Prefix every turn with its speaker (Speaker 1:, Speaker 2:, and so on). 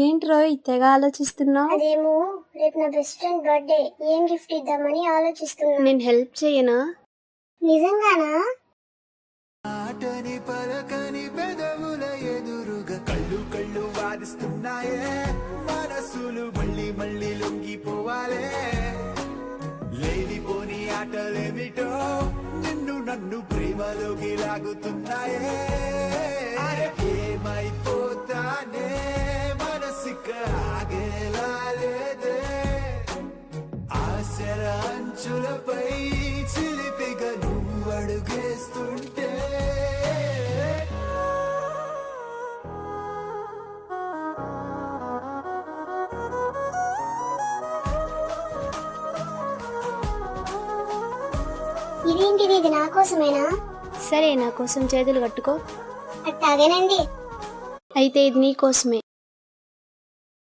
Speaker 1: ఏంటి రోయ్ తెగ ఆలోచిస్తున్నావు?
Speaker 2: అదేమో రేపు నా బెస్ట్ ఫ్రెండ్ బర్త్డే, ఏం గిఫ్ట్ ఇద్దామని ఆలోచిస్తున్నా.
Speaker 1: నేను హెల్ప్ చేయనా?
Speaker 2: నిజంగానా?
Speaker 3: ఆటని పలకని పెదవుల ఎదురుగా కళ్ళు కళ్ళు వాదిస్తున్నాయే, మనసులు మళ్ళీ మళ్ళీ లొంగిపోవాలే. లేనిపోని ఆటలేమిటో నిన్ను నన్ను ప్రేమలోకి లాగుతున్నాయే. అరే ఏమైపోతానే మనసిక ఆగేలా లేదే, ఆశల అంచులపై చిలిపిగా నువ్వు అడుగేస్తుంటే.
Speaker 2: ఇదేంటిది, ఇది నా కోసమేనా?
Speaker 1: సరే నా కోసం చేతులు కట్టుకో.
Speaker 2: అట్టాగేనండి.
Speaker 1: అయితే ఇది నీ కోసమే.